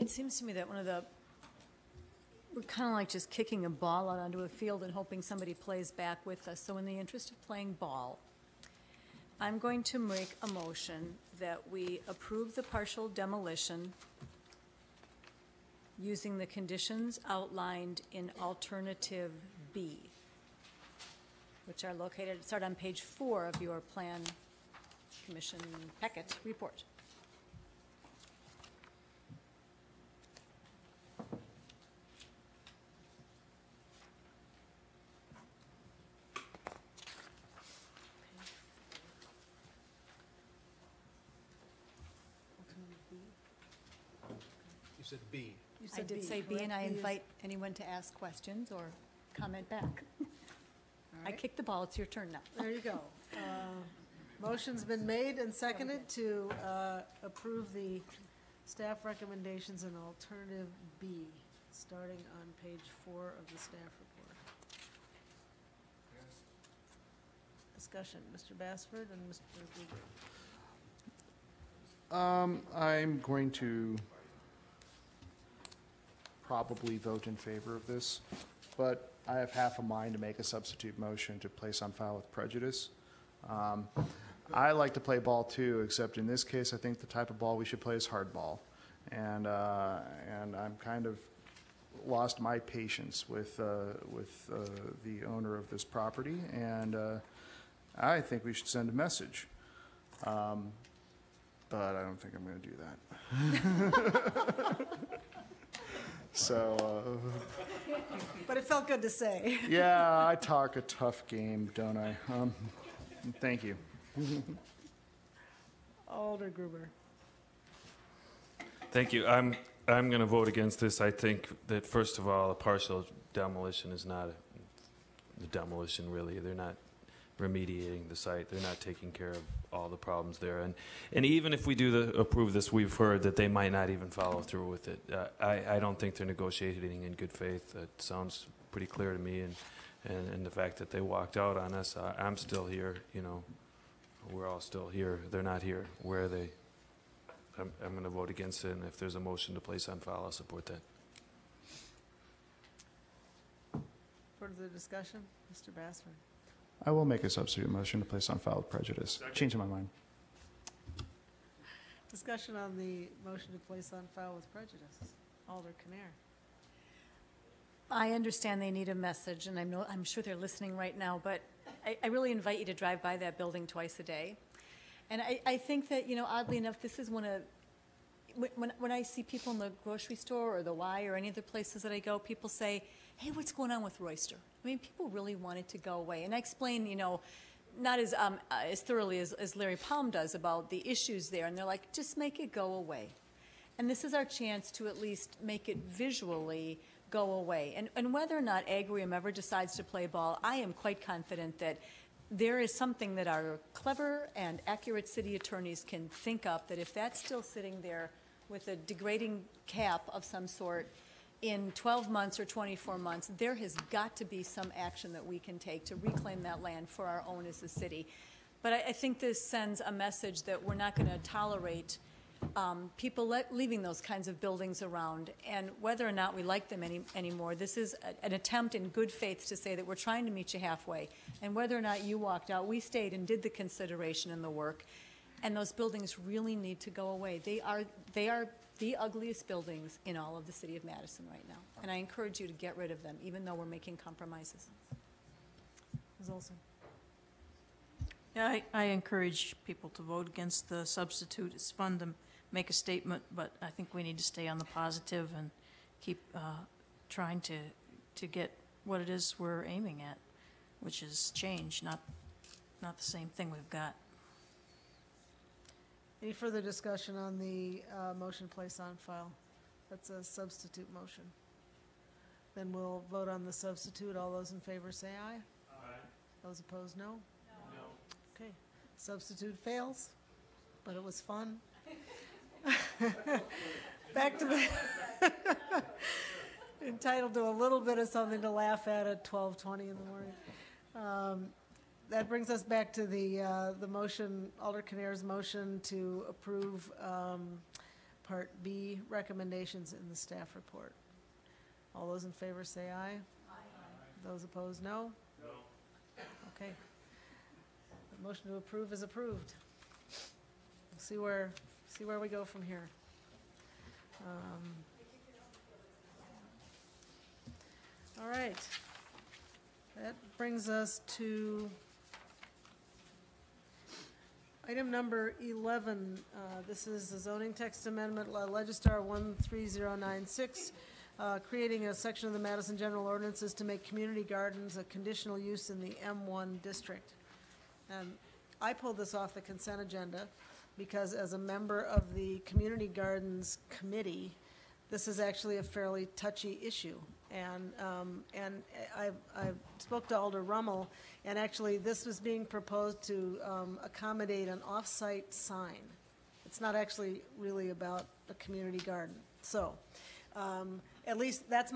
It seems to me that we're kind of like just kicking a ball out onto a field and hoping somebody plays back with us. So in the interest of playing ball, I'm going to make a motion that we approve the partial demolition using the conditions outlined in alternative B, which are located, start on page 4 of your Plan Commission packet report. You said B. I did say B, and I invite anyone to ask questions or comment back. I kicked the ball. It's your turn now. There you go. Motion's been made and seconded to approve the staff recommendations in alternative B, starting on page 4 of the staff report. Discussion, Mr. Bassford and Mr. Gruber. I'm going to probably vote in favor of this, but I have half a mind to make a substitute motion to place on file with prejudice. I like to play ball too, except in this case, I think the type of ball we should play is hard ball. And I'm kind of lost my patience with the owner of this property, and I think we should send a message. But I don't think I'm going to do that. So. But it felt good to say. Yeah, I talk a tough game, don't I? Thank you. Alder Gruber. Thank you. I'm going to vote against this. I think that first of all, a partial demolition is not a demolition. Really, they're not remediating the site. They're not taking care of all the problems there. And even if we do approve this, we've heard that they might not even follow through with it. I don't think they're negotiating in good faith. That sounds pretty clear to me. And the fact that they walked out on us, I'm still here. You know, we're all still here. They're not here. Where are they? I'm going to vote against it. And if there's a motion to place on file, I'll support that. Further discussion, Mr. Bassford. I will make a substitute motion to place on file with prejudice. Changing my mind. Discussion on the motion to place on file with prejudice. Alder Kinnair. I understand they need a message, and I'm sure they're listening right now, but I really invite you to drive by that building twice a day. And I think that, you know, oddly enough, this is when I see people in the grocery store or the Y or any other places that I go, people say, hey, what's going on with Royster? I mean, people really want it to go away. And I explain, you know, not as thoroughly as Larry Palm does about the issues there. And they're like, just make it go away. And this is our chance to at least make it visually go away. And whether or not Agrium ever decides to play ball, I am quite confident that there is something that our clever and accurate city attorneys can think up, that if that's still sitting there with a degrading cap of some sort, in 12 months or 24 months, there has got to be some action that we can take to reclaim that land for our own as a city. But I think this sends a message that we're not going to tolerate people leaving those kinds of buildings around. And whether or not we like them anymore, this is an attempt in good faith to say that we're trying to meet you halfway. And whether or not you walked out, we stayed and did the consideration and the work. And those buildings really need to go away. They are the ugliest buildings in all of the city of Madison right now. And I encourage you to get rid of them, even though we're making compromises. Ms. Olson. Yeah, I encourage people to vote against the substitute. It's fun to make a statement, but I think we need to stay on the positive and keep trying to get what it is we're aiming at, which is change, not the same thing we've got. Any further discussion on the motion placed on file? That's a substitute motion. Then we'll vote on the substitute. All those in favor say aye. Aye. Those opposed, no? No. Okay. Substitute fails, but it was fun. Back to the entitled to a little bit of something to laugh at 12:20 in the morning. That brings us back to the motion, Alder Kinnair's motion to approve Part B, recommendations in the staff report. All those in favor say aye. Those opposed, no? No. Okay. The motion to approve is approved. We'll see where we go from here. All right. That brings us to item number 11. This is the zoning text amendment, Legistar 13096, creating a section of the Madison General Ordinances to make community gardens a conditional use in the M1 district. And I pulled this off the consent agenda because as a member of the Community Gardens Committee, this is actually a fairly touchy issue. And I spoke to Alder Rummel, and actually this was being proposed to accommodate an off-site sign. It's not actually really about a community garden. So at least that's